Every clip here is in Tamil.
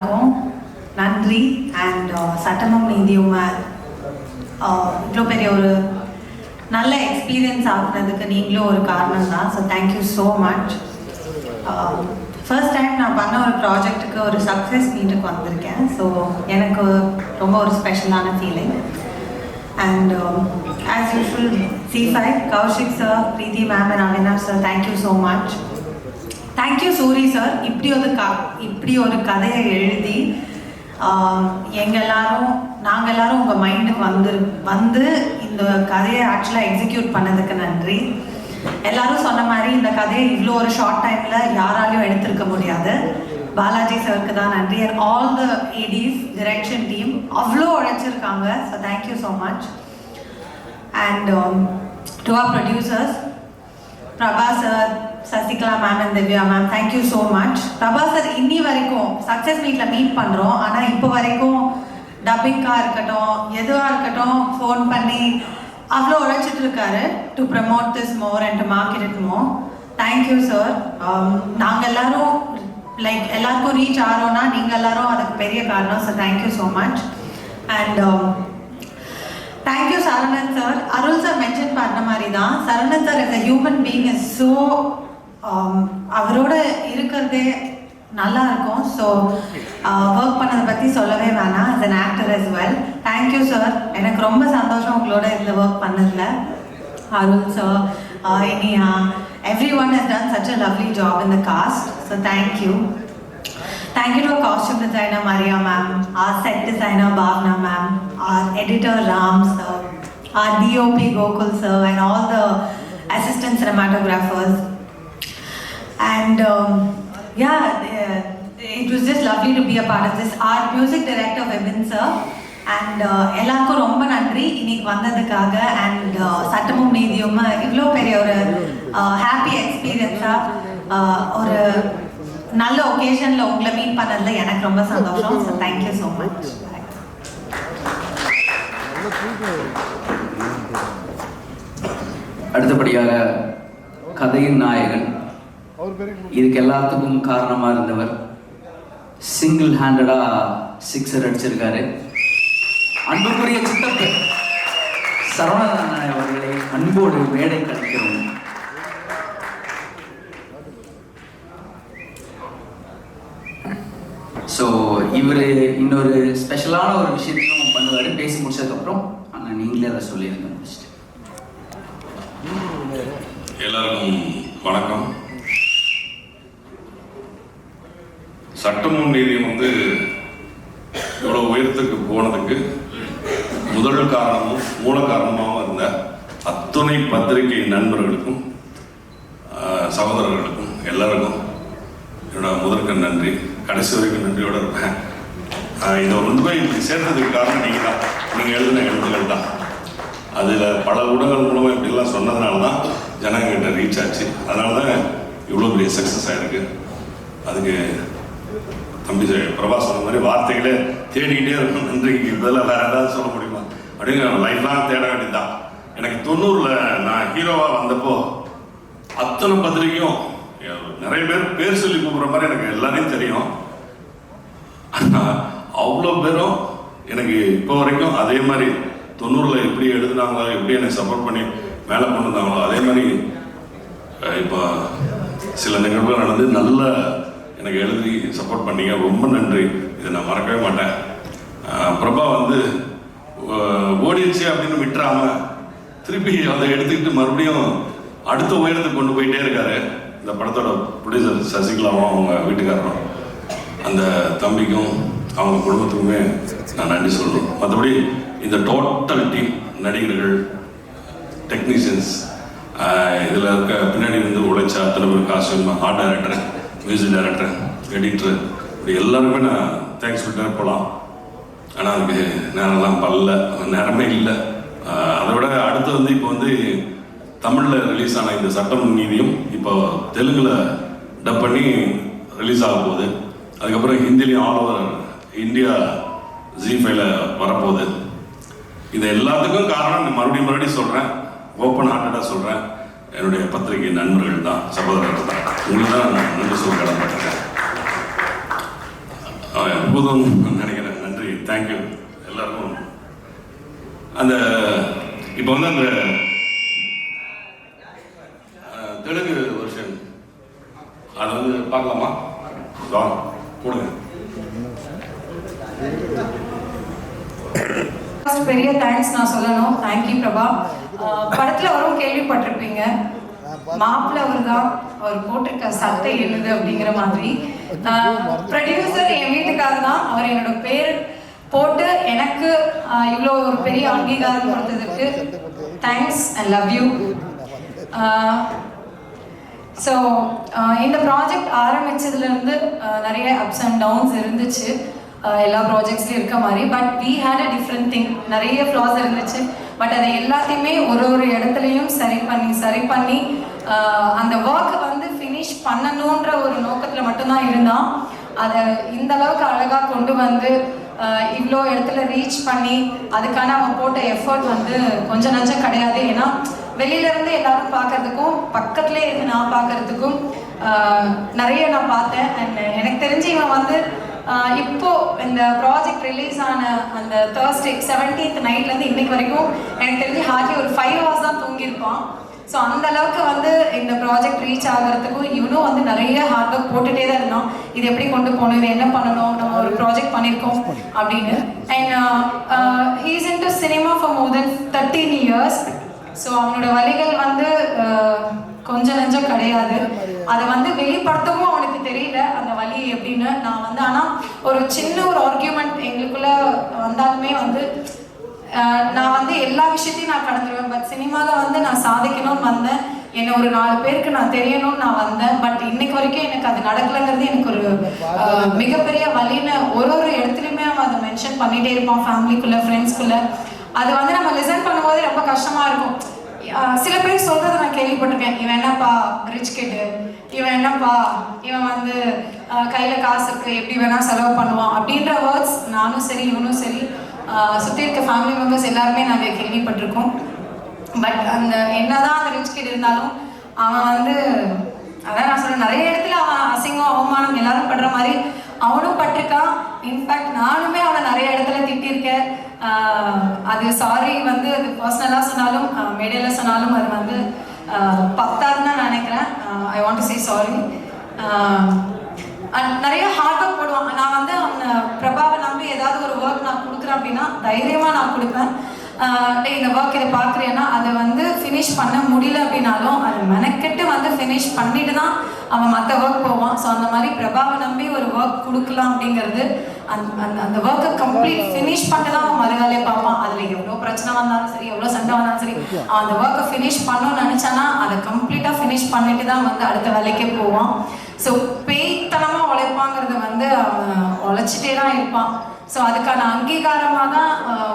நன்றி அண்ட் சட்டமும் நீதியும் இவ்வளோ பெரிய ஒரு நல்ல எக்ஸ்பீரியன்ஸ் ஆகுனதுக்கு நீங்களும் ஒரு காரணம் தான். So thank you so much. First time நான் பண்ண ஒரு ப்ராஜெக்ட்டுக்கு ஒரு சக்ஸஸ் மீட்டுக்கு வந்திருக்கேன். ஸோ எனக்கு ரொம்ப ஒரு ஸ்பெஷலான feeling. And as usual C5, Kaushik sir, Preethi ma'am and Avinash sir, thank you so much. Thank you Suri sir. இப்படி ஒரு கதையை எழுதி நாங்கள் எல்லாரும் உங்கள் மைண்டுக்கு வந்து இந்த கதையை ஆக்சுவலாக எக்ஸிக்யூட் பண்ணதுக்கு நன்றி. எல்லாரும் சொன்ன மாதிரி இந்த கதையை இவ்வளோ ஒரு ஷார்ட் டைமில் யாராலையும் எடுத்திருக்க முடியாது. பாலாஜி சாருக்கு தான் நன்றி. And all the ADs, direction team அவ்வளோ உழைச்சிருக்காங்க. So thank you so much. And to our producers Prabha sir, Sasikala ma'am and Divya ma'am, thank you so much. Prabha sir இன்னி வரைக்கும் சக்ஸஸ் மீட்டில் மீட் பண்ணுறோம், ஆனால் இப்போ வரைக்கும் டப்பிங்காக இருக்கட்டும், எதுவாக இருக்கட்டும், ஃபோன் பண்ணி அவ்வளோ உழைச்சிட்டு இருக்காரு to promote this more and to market it more. Thank you sir. நாங்கள் எல்லாரும் எல்லாருக்கும் ரீச் ஆகிறோன்னா நீங்கள் எல்லாரும் அதுக்கு பெரிய காரணம். So thank you so much. And thank you Saravanan sir. Arul sir mention பண்ண மாதிரி தான், Saravanan sir is a human being is so அவரோட இருக்கிறதே நல்லா இருக்கும். ஸோ ஒர்க் பண்ணதை பற்றி சொல்லவே வேணாம். as an actor as well. Thank you sir. எனக்கு ரொம்ப சந்தோஷம் உங்களோட இந்த ஒர்க் பண்ணதில். Arul sir, Iniya, everyone has done such a lovely job in the cast. So thank you. Thank you to our costume designer Maria ma'am, our set designer Bhavna ma'am, our editor Ram sir, our DOP Gokul sir, and all the assistant cinematographers. And it was just lovely to be a part of this. Our music director Vibin sir, and எல்லாருக்கும் ரொம்ப நன்றி இன்னைக்கு வந்ததுக்காக. அண்ட் சட்டமும் நீதியும் இவ்வளோ பெரிய ஒரு ஹாப்பி எக்ஸ்பீரியன்ஸாக ஒரு நல்ல ஒகேஷனில் உங்களை மீட் பண்ணதில் எனக்கு ரொம்ப சந்தோஷம். So thank you so much. அடுத்தபடியாக கதையின் நாயகன், இதுக்கு எல்லாத்துக்கும் காரணமாக இருந்தவர், சிங்கிள் ஹேண்டடாக 6 அடிச்சிருக்காரு, அன்புக்குரிய சித்தப்பு சரவணன் அவர்களை அன்போடு மேடை கழிக்கிறோம். ஸோ இவர் இன்னொரு ஸ்பெஷலான ஒரு விஷயத்தையும் பண்ணுவார். பேசி முடிச்சதுக்கப்புறம் ஆனால் நீங்களே அதை சொல்லியிருந்தேன். எல்லாருக்கும் வணக்கம். சட்டமும் நீதியும் இவ்வளோ உயரத்துக்கு போனதுக்கு முதல் காரணமும் மூல காரணமாகவும் இருந்த அத்துணை பத்திரிகை நண்பர்களுக்கும் சகோதரர்களுக்கும் எல்லாருக்கும் என்னோட முதற்க நன்றி. கடைசி வரைக்கும் நன்றியோடு இருப்பேன். இதை போய் இப்படி சேர்ந்ததுக்கு காரணம் நீங்கள் தான். நீங்கள் எழுதின எழுத்துக்கள் தான். அதில் பல ஊடகங்கள் மூலமாக இப்படிலாம் சொன்னதுனால தான் ஜனங்கிட்ட ரீச் ஆச்சு. அதனால தான் இவ்வளோ பெரிய சக்ஸஸ் ஆகிருக்கு. அதுக்கு தம்பி பிரபா சொன்ன மாதிரி வார்த்தைகளே தேடிக்கிட்டே இருக்கும். நன்றிக்கு இதெல்லாம் வேறு ஏதாவது சொல்ல முடியுமா அப்படின்னு லைஃப்லாம் தேட வேண்டியதுதான். எனக்கு 90s நான் ஹீரோவாக வந்தப்போ அத்தனை பத்திரிக்கையும் நிறைய பேர் சொல்லி கூப்பிட்ற மாதிரி எனக்கு எல்லாரையும் தெரியும். அவ்வளோ பேரும் எனக்கு இப்போ வரைக்கும் அதே மாதிரி 90s எப்படி எழுதுனாங்களோ, எப்படி என்னை சப்போர்ட் பண்ணி மேலே கொண்டு வந்தாங்களோ, அதே மாதிரி இப்போ சில நிகழ்வுகள் நடந்து நல்ல எனக்கு எழுதி சப்போர்ட் பண்ணீங்க. ரொம்ப நன்றி. இதை நான் மறக்கவே மாட்டேன். பிரபா ஓடிடுச்சு அப்படின்னு விட்டுறாமல் திருப்பி அதை எடுத்துக்கிட்டு மறுபடியும் அடுத்த உயரத்துக்கு கொண்டு போயிட்டே இருக்காரு. இந்த படத்தோட ப்ரொடியூசர் சசிகலாவும் அவங்க வீட்டுக்காரரும் அந்த தம்பிக்கும் அவங்க குடும்பத்துக்குமே நான் நன்றி சொல்லணும். மற்றபடி இந்த டோட்டல் டீம், நடிகர்கள், டெக்னீஷியன்ஸ், இதில் இருக்க பின்னாடி உழைச்ச அத்தனை பேர், costume, art director, music director, editor, இப்படி எல்லாருமே நான் தேங்க்ஸ் சொல்லிட்டே போகலாம். ஆனால் அதுக்கு நேரமே இல்லை. அதை விட அடுத்து இப்போ தமிழில் ரிலீஸ் ஆன இந்த சட்டம் நீதியும் இப்போ தெலுங்கில் டப் பண்ணி ரிலீஸ் ஆக போகுது. அதுக்கப்புறம் ஹிந்திலையும் ஆல் ஓவர் இந்தியா Z5ல வரப்போகுது. இது எல்லாத்துக்கும் காரணம் மறுபடியும் சொல்கிறேன், ஓப்பன் ஹார்ட்டடாக சொல்கிறேன், என்னுடைய பத்திரிகை நண்பர்கள் தான், சகோதரர்கள் தான். உங்களுக்கு தான் நான் நன்றி சொல்ல கடமைப்பட்டிருக்கேன். அற்புதம் நினைக்கிறேன். நன்றி, தேங்க்யூ எல்லாருக்கும். அந்த இப்போ வந்து அந்த தெலுங்கு வெர்ஷன் அதை வந்து பார்க்கலாமா? கொடுங்க. பெரிய தேங்க்ஸ் நான் சொல்லணும். தேங்க்யூ பிரபா. படத்தில் வரும் கேள்விப்பட்டிருப்பீங்க, மாப்பிள்ள அவர் தான், அவர் போட்டிருக்க சட்டை எழுது அப்படிங்கிற மாதிரி. ப்ரொடியூசர் என் வீட்டுக்காரர் தான். அவர் என்னோட பேர் போட்டு எனக்கு இவ்வளோ ஒரு பெரிய அங்கீகாரம் கொடுத்ததுக்கு thanks, I love you. So இந்த ப்ராஜெக்ட் ஆரம்பித்ததுலேருந்து நிறைய அப்ஸ் அண்ட் டவுன்ஸ் இருந்துச்சு, எல்லா ப்ராஜெக்ட்ஸ்லையும் இருக்க மாதிரி. But we had a different thing. நிறைய ஃப்ளாஸ் இருந்துச்சு, பட் அதை எல்லாத்தையுமே ஒரு இடத்துலையும் சரி பண்ணி அந்த ஒர்க்கை வந்து ஃபினிஷ் பண்ணணுன்ற ஒரு நோக்கத்தில் மட்டும்தான் இருந்தான். அதை இந்த அளவுக்கு அழகாக கொண்டு வந்து இவ்வளோ இடத்துல ரீச் பண்ணி அதுக்கான அவன் போட்ட எஃபர்ட் வந்து கொஞ்சம் நஞ்சம் கிடையாது. ஏன்னா வெளியிலேருந்து எல்லாரும் பார்க்கறதுக்கும் பக்கத்துலேயே இருந்து நான் பார்க்கறதுக்கும் நிறைய நான் பார்த்தேன். அண்ட் எனக்கு தெரிஞ்சு இவன் வந்து இப்போ இந்த ப்ராஜெக்ட் ரிலீஸ் ஆன அந்த Thursday 17th நைட்லேருந்து இன்னைக்கு வரைக்கும் எனக்கு தெரிஞ்சு ஹார்ட்லி ஒரு 5 hours தான் தூங்கியிருப்பான். ஸோ அந்த அளவுக்கு வந்து இந்த ப்ராஜெக்ட் ரீச் ஆகிறதுக்கும் இவனும் வந்து நிறைய ஹார்ட் ஒர்க் போட்டுகிட்டே தான் இருந்தான். இது எப்படி கொண்டு போகணும், இது என்ன பண்ணணும், நம்ம ஒரு ப்ராஜெக்ட் பண்ணியிருக்கோம் அப்படின்னு. And he's in to cinema for more then 13 years. So அவனோட வழிகள் வந்து கொஞ்சம் நெஞ்சம் கிடையாது. அதை வந்து வெளிப்படுத்தவும் அவனுக்கு தெரியல அந்த வழி எப்படின்னு. நான் வந்து ஆனால் ஒரு சின்ன ஒரு ஆர்கியூமெண்ட் எங்களுக்குள்ள வந்தாலுமே வந்து நான் வந்து எல்லா விஷயத்தையும் நான் கடந்துருவேன். பட் சினிமாவில் வந்து நான் சாதிக்கணும்னு வந்தேன், என்னை ஒரு 4 பேருக்கு நான் தெரியணும்னு நான் வந்தேன். பட் இன்னைக்கு வரைக்கும் எனக்கு அது நடக்கலைங்கிறது எனக்கு ஒரு மிகப்பெரிய வழின்னு ஒரு இடத்துலையுமே அவன் அதை மென்ஷன் பண்ணிகிட்டே இருப்பான். ஃபேமிலிக்குள்ளே, ஃப்ரெண்ட்ஸ்குள்ளே அது வந்து நம்ம லிசன் பண்ணும்போது ரொம்ப கஷ்டமாக இருக்கும். சில பேர் சொல்கிறத நான் கேள்விப்பட்டிருக்கேன், இவன் என்னப்பா ரிச் கிட்டு, இவன் என்னப்பா இவன் வந்து கையில் காசு இருக்குது எப்படி வேணால் செலவு பண்ணுவான் அப்படின்ற வேர்ட்ஸ் நானும் சரி இவனும் சரி சுற்றி இருக்க ஃபேமிலி மெம்பர்ஸ் எல்லாருமே நாங்கள் கேள்விப்பட்டிருக்கோம். பட் அந்த என்னதான் அந்த ரிச் கிட் இருந்தாலும் அவன் வந்து அதான் நான் சொல்கிறேன், நிறைய இடத்துல அவன் அசிங்கம் அவமானம் எல்லாரும் படுற மாதிரி அவனும் பட்டிருக்கான். இன்ஃபேக்ட் நானுமே அவனை நிறைய இடத்துல திட்டிருக்கேன். அது சாரி வந்து அது பர்சனலாக சொன்னாலும் மேடையில் சொன்னாலும் அது வந்து பத்தாதுன்னு தான் நினைக்கிறேன். I want to say sorry. நிறைய ஹார்ட் ஒர்க் போடுவான். நான் வந்து அவனை பிரபாவை நம்பி ஏதாவது ஒரு ஒர்க் நான் கொடுக்குறேன் அப்படின்னா தைரியமாக நான் கொடுப்பேன். இந்த ஒர்க் இதை பார்க்குறேன்னா அதை வந்து ஃபினிஷ் பண்ண முடியல அப்படின்னாலும் அதை மெனக்கெட்டு வந்து ஃபினிஷ் பண்ணிட்டு தான் அவன் மற்ற ஒர்க் போவான். ஸோ அந்த மாதிரி பிரபாவை நம்பி ஒரு ஒர்க் கொடுக்கலாம் அப்படிங்கிறது அந்த ஒர்க்கை கம்ப்ளீட் ஃபினிஷ் பண்ணிட்டு தான் அவன் மறுவேலையை பார்ப்பான். அதில் எவ்வளோ பிரச்சனை வந்தாலும் சரி, எவ்வளோ சண்டை வந்தாலும் சரி, அவன் அந்த ஒர்க்கை ஃபினிஷ் பண்ணணும்னு நினச்சானா அதை கம்ப்ளீட்டாக ஃபினிஷ் பண்ணிட்டு தான் வந்து அடுத்த வேலைக்கே போவான். ஸோ பேய்த்தனமாக உழைப்பாங்கிறத வந்து அவன் உழைச்சிட்டே தான் இருப்பான். ஸோ அதுக்கான அங்கீகாரமாக தான்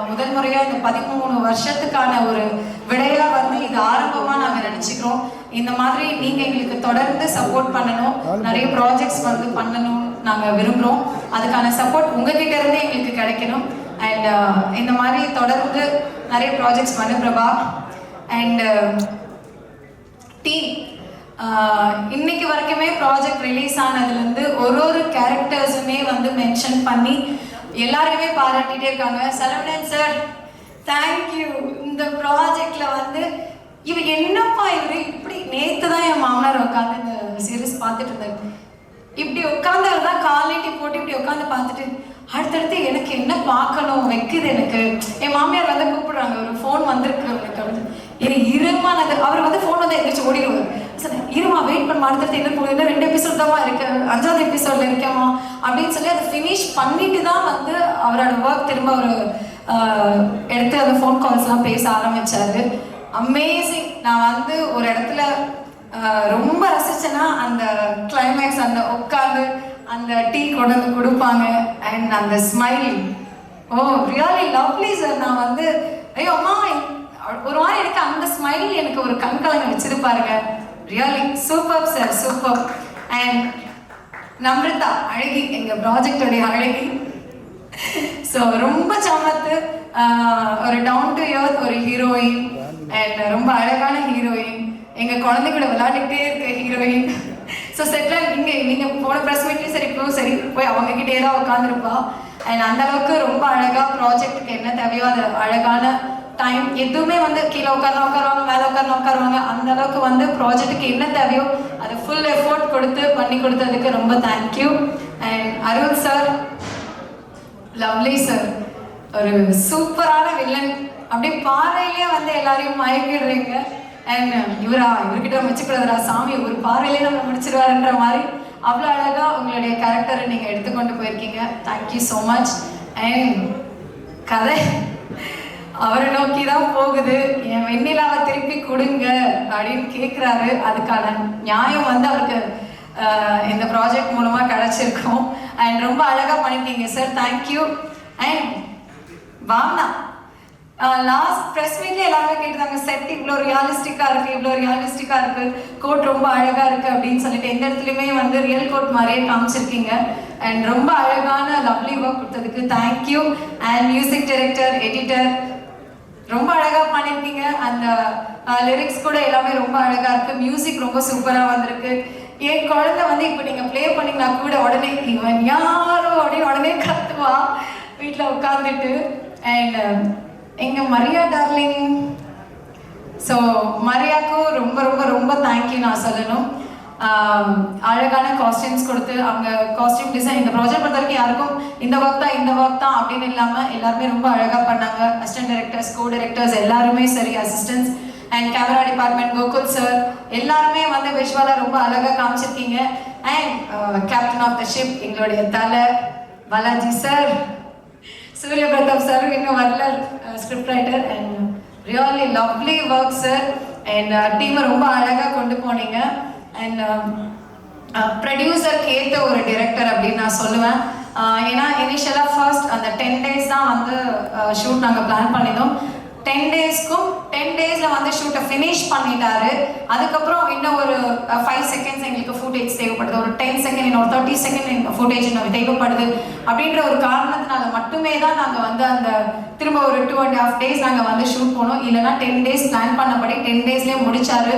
முதல் முறையாக இந்த 13 வருஷத்துக்கான ஒரு விடையாக வந்து இது ஆரம்பமாக நாங்கள் நினச்சிக்கிறோம். இந்த மாதிரி நீங்கள் எங்களுக்கு தொடர்ந்து சப்போர்ட் பண்ணணும், நிறைய ப்ராஜெக்ட்ஸ் வந்து பண்ணணும் நாங்கள் விரும்புகிறோம். அதுக்கான சப்போர்ட் உங்ககிட்ட இருந்து எங்களுக்கு கிடைக்கணும். அண்ட் இந்த மாதிரி தொடர்ந்து நிறைய ப்ராஜெக்ட்ஸ் பண்ண பிரபா. அண்ட் டீம் இன்னைக்கு வரைக்குமே ப்ராஜெக்ட் ரிலீஸ் ஆனதுலேருந்து ஒரு கேரக்டர்ஸுமே வந்து மென்ஷன் பண்ணி எல்லாருமே பாராட்டிகிட்டே இருக்காங்க. Saravanan sir thank you. இந்த ப்ராஜெக்டில் வந்து இவர் என்னப்பா இவர் இப்படி நேற்று தான் என் மாமனார் உட்காந்து இந்த சீரீஸ் பார்த்துட்டு இருந்தார். இப்படி உட்காந்தவர் தான் கால் நீட்டி போட்டு இப்படி உட்காந்து பார்த்துட்டு அடுத்தடுத்து எனக்கு என்ன பார்க்கணும் வைக்குது எனக்கு. என் மாமியார் வந்து கூப்பிடுறாங்க, ஒரு ஃபோன் வந்திருக்கு அவனுக்கு அப்படின்னு. எனக்கு இருமானது அவர் வந்து ஃபோன் வந்து எந்திரிச்சு ஓடிடுவார். சார் இருமா வெயிட் பண்ண அடுத்தடுத்து என்ன போகுது, 2 எபிசோட் தான் இருக்கு, 5வது எபிசோட்ல இருக்கேமா அப்படின்னு சொல்லி அதை ஃபினிஷ் பண்ணிட்டு தான் வந்து அவரோட ஒர்க் திரும்ப ஒரு எடுத்து அந்த ஃபோன் கால்ஸ்லாம் பேச ஆரம்பிச்சாரு. அமேசிங். நான் வந்து ஒரு இடத்துல ரொம்ப ரசிச்சேன்னா அந்த கிளைமேக்ஸ், அந்த உட்காந்து அந்த டீ கொண்டு வந்து கொடுப்பாங்க அண்ட் அந்த ஸ்மைல், ஓ ரியலி லவ்லி சார். நான் வந்து ஐயோ அம்மா ஒரு மாதிரி எனக்கு அந்த ஸ்மைல் எனக்கு ஒரு கண்கலங்க வச்சிருப்பாருங்க. Really super sir, super. And Namritha அழகி, எங்கள் ப்ராஜெக்டோடைய அழகி. ஸோ ரொம்ப சமத்து, ஒரு டவுன் டு எர்த் ஒரு ஹீரோயின் அண்ட் ரொம்ப அழகான ஹீரோயின், எங்கள் குழந்தை கூட விளையாடிக்கிட்டே இருக்க ஹீரோயின். ஸோ செட்டில் நீங்கள் போன ப்ரெஸ் மீட்லேயும் சரி இப்பவும் சரி போய் அவங்ககிட்டே தான் உட்காந்துருப்பா. அண்ட் அந்தளவுக்கு ரொம்ப அழகாக ப்ராஜெக்ட்டுக்கு என்ன தேவையோ அது அழகான டைம் எதுவுமே வந்து கீழே உட்காருவாங்க மேலே உட்காருவாங்க அந்த அளவுக்கு வந்து ப்ராஜெக்ட்டுக்கு என்ன தேவையோ அதை ஃபுல் எஃபோர்ட் கொடுத்து பண்ணி கொடுத்ததுக்கு ரொம்ப thank you. And Arul sir, lovely sir, ஒரு சூப்பரான வில்லன், அப்படியே பாறையிலே வந்து எல்லாரையும் மயக்கிடுறீங்க. அண்ட் இவர்கிட்ட வச்சுக்கூடாதுரா சாமி, ஒரு பாறையிலே நம்ம முடிச்சிருவாருன்ற மாதிரி அவ்வளோ அழகாக உங்களுடைய கேரக்டரை நீங்கள் எடுத்துக்கொண்டு போயிருக்கீங்க. Thank you so much. அண்ட் கதை அவரை நோக்கி தான் போகுது. என் வெண்ணிலாவை திருப்பி கொடுங்க அப்படின்னு கேட்குறாரு. அதுக்கான நியாயம் வந்து அவருக்கு இந்த ப்ராஜெக்ட் மூலமாக கிடச்சிருக்கும். அண்ட் ரொம்ப அழகாக பண்ணியிருக்கீங்க சார், தேங்க்யூ. அண்ட் வாங்கண்ணா, லாஸ்ட் ப்ரெஸ் மீட்ல எல்லாருமே கேட்டுருந்தாங்க செட் இவ்வளோ ரியாலிஸ்டிக்காக இருக்குது, கோட் ரொம்ப அழகாக இருக்குது அப்படின்னு சொல்லிட்டு எந்த இடத்துலையுமே வந்து ரியல் கோட் மாதிரியே காமிச்சிருக்கீங்க. அண்ட் ரொம்ப அழகான லவ்லி ஒர்க் கொடுத்ததுக்கு thank you. And music director, editor ரொம்ப அழகாக பண்ணியிருக்கீங்க. அந்த லிரிக்ஸ் கூட எல்லாமே ரொம்ப அழகாக இருக்குது. மியூசிக் ரொம்ப சூப்பராக வந்திருக்கு. என் குழந்தை வந்து இப்போ நீங்கள் ப்ளே பண்ணிங்கன்னா கூட உடனே இவன் யாரோ அப்படின்னு உடனே கத்துவா வீட்டில் உட்காந்துட்டு. அண்ட் எங்கள் மரியா டார்லிங், ஸோ மரியாவுக்கும் ரொம்ப ரொம்ப ரொம்ப தேங்க்யூ நான் சொல்லணும். அழகான காஸ்டியூம்ஸ் கொடுத்து அவங்க காஸ்டியூம் டிசைன் இந்த ப்ராஜெக்ட் பொறுத்த வரைக்கும் யாருக்கும் இந்த ஒர்க் தான் அப்படின்னு இல்லாமல் எல்லாருமே ரொம்ப அழகாக பண்ணாங்க. அசிஸ்டன்ட் டைரக்டர்ஸ், கோ டைரக்டர்ஸ் எல்லாருமே சரி, assistants and camera department, Gokul sir எல்லாருமே வந்து விஷுவலாக ரொம்ப அழகாக காமிச்சிருக்கீங்க. And captain of the ship எங்களுடைய தலை பாலாஜி சார், சூர்யா பிரதாப் சார் இன்னும் வரல, script writer. And really lovely work sir. And டீமை ரொம்ப அழகாக கொண்டு போனீங்க. அண்ட் ப்ரொடியூசருக்கு ஏற்ற ஒரு டிரெக்டர் அப்படின்னு நான் சொல்லுவேன். ஏன்னா இனிஷியலாக ஃபர்ஸ்ட் அந்த 10 days தான் வந்து ஷூட் நாங்கள் பிளான் பண்ணியிருந்தோம். 10 daysல வந்து ஷூட்டை ஃபினிஷ் பண்ணிட்டாரு. அதுக்கப்புறம் இன்னும் ஒரு 5 seconds எங்களுக்கு ஃபுட்டேஜ் தேவைப்படுது, ஒரு 10 seconds, இன்னும் ஒரு 30 seconds ஃபுட்டேஜ் நமக்கு தேவைப்படுது அப்படின்ற ஒரு காரணத்தினால மட்டுமே தான் நாங்கள் வந்து அந்த திரும்ப ஒரு 2.5 days நாங்கள் வந்து ஷூட் போனோம். இல்லைன்னா 10 days பிளான் பண்ணபடி 10 daysலேயே முடிச்சாரு.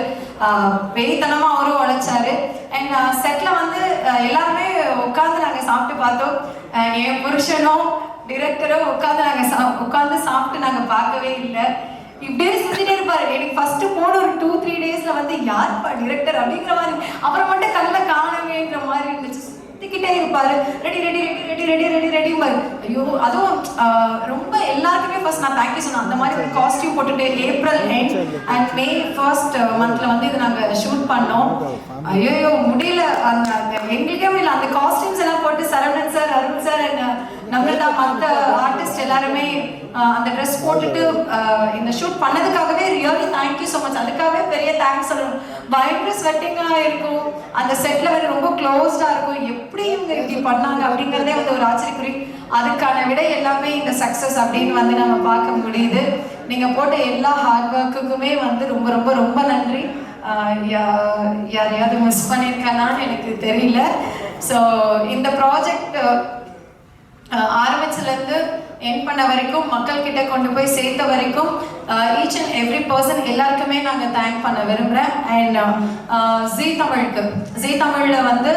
வெறித்தனமாக அவரும் உழைச்சாரு. அண்ட் செட்டில் வந்து எல்லாருமே உட்காந்து நாங்கள் சாப்பிட்டு பார்த்தோம். என் புருஷனும் டிரெக்டரும் உட்காந்து சாப்பிட்டு நாங்கள் பார்க்கவே இல்லை. இப்படியே செஞ்சுட்டே இருப்பாரு. எனக்கு ஃபர்ஸ்ட் போன ஒரு 2-3 daysல வந்து யாருப்பா டிரெக்டர் அப்படிங்கிற மாதிரி, அப்புறம் மட்டும் கண்ணில் காணவேங்கிற மாதிரி இருந்துச்சு. சுத்திக்கிட்டே இருப்பாரு, ready ready ready ready ready ready ready பாரு. ஐயோ, அதுவும் ரொம்ப எல்லாருக்குமே ஃபர்ஸ்ட் நான் தேங்க்யூ சொன்னேன். அந்த மாதிரி ஒரு காஸ்டியூம் போட்டுட்டு April end and May 1st month வந்து இது நாங்கள் ஷூட் பண்ணோம். ஐயோ முடியல, அந்த எங்களுக்கே முடியல. அந்த காஸ்டியூம்ஸ் எல்லாம் போட்டு Saravanan sir, Arun sir and நம்மளதா மற்ற ஆர்டிஸ்ட் எல்லாருமே அந்த ட்ரெஸ் போட்டுட்டு இந்த ஷூட் பண்ணதுக்காகவே ரியலி தேங்க்யூ ஸோ மச். அதுக்காகவே பெரிய தேங்க்ஸ் சொல்லணும். பயங்கர ஸ்வெட்டிங்காக இருக்கும், அந்த செட்டில் வந்து ரொம்ப க்ளோஸ்டாக இருக்கும். எப்படி இவங்க இப்படி பண்ணாங்க அப்படிங்கிறதே வந்து ஒரு ஆச்சரியக்குறி. அதுக்கான விட எல்லாமே இந்த சக்ஸஸ் அப்படின்னு வந்து நம்ம பார்க்க முடியுது. நீங்கள் போட்ட எல்லா ஹார்ட் ஒர்க்குக்குமே வந்து ரொம்ப ரொம்ப ரொம்ப நன்றி. யாரையாவது மிஸ் பண்ணியிருக்கானான்னு எனக்கு தெரியல. ஸோ இந்த ப்ராஜெக்ட் ஆரம்பிச்சதுலேருந்து என் பண்ண வரைக்கும், மக்கள்கிட்ட கொண்டு போய் சேர்த்த வரைக்கும் ஈச் அண்ட் எவ்ரி பர்சன் எல்லாருக்குமே நாங்கள் தேங்க் பண்ண விரும்புகிறேன். அண்ட் ஜீ தமிழில் வந்து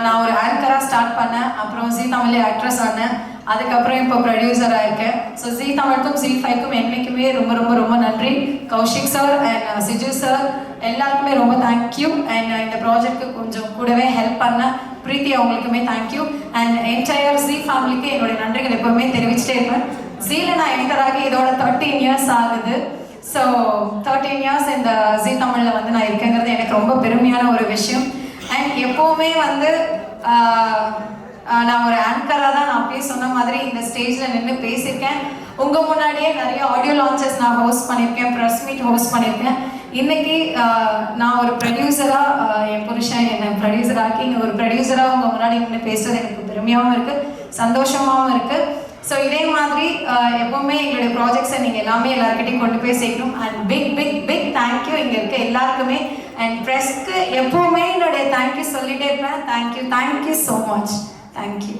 நான் ஒரு ஆங்கராக ஸ்டார்ட் பண்ணேன். அப்புறம் ஜீ தமிழ்ல ஆக்ட்ரஸ் ஆனேன். அதுக்கப்புறம் இப்போ ப்ரொடியூசராக இருக்கேன். ஸோ ஜீ தமிழுக்கும் ஜீ5க்கும் என்றைக்குமே ரொம்ப ரொம்ப ரொம்ப நன்றி. கௌஷிக் சார் அண்ட் சிஜு சார் எல்லாருக்குமே ரொம்ப தேங்க்யூ. அண்ட் இந்த ப்ராஜெக்ட்டுக்கு கொஞ்சம் கூடவே ஹெல்ப் பண்ண பிரீத்தி அவங்களுக்குமே தேங்க்யூ. அண்ட் என்டையர் ஜீ ஃபேமிலிக்கு என்னுடைய நன்றிகள் எப்பவுமே தெரிவிச்சுட்டே இருப்பேன். ஜீல நான் என்டராகி இதோட 13 years ஆகுது. ஸோ 13 years இந்த ஜீ தமிழில் வந்து நான் இருக்கேங்கிறது எனக்கு ரொம்ப பெருமையான ஒரு விஷயம். அண்ட் எப்போவுமே வந்து நான் ஒரு ஆங்கராக தான் நான் அப்படியே சொன்ன மாதிரி இந்த ஸ்டேஜில் நின்று பேசியிருக்கேன். உங்கள் முன்னாடியே நிறைய ஆடியோ லான்ச்சஸ் நான் ஹோஸ்ட் பண்ணியிருக்கேன், ப்ரெஸ் மீட் ஹோஸ்ட் பண்ணியிருக்கேன். இன்னைக்கு நான் ஒரு ப்ரொடியூசராக என் புருஷன் என்னை ப்ரொடியூசராக்கி இங்கே ஒரு ப்ரொடியூசராக உங்கள் முன்னாடி நின்று பேசுறது எனக்கு பெருமையாகவும் இருக்குது, சந்தோஷமாகவும் இருக்குது. ஸோ இதே மாதிரி எப்போவுமே எங்களுடைய ப்ராஜெக்ட்ஸை நீங்கள் எல்லாமே எல்லாருக்கிட்டையும் கொண்டு போய் சேர்க்கணும். And big big big thank you இங்கே இருக்க எல்லாருக்குமே. அண்ட் ப்ரெஸ்க்கு எப்போவுமே என்னுடைய தேங்க்யூ சொல்லிகிட்டே இருப்பேன். Thank you so much. தேங்க்யூ.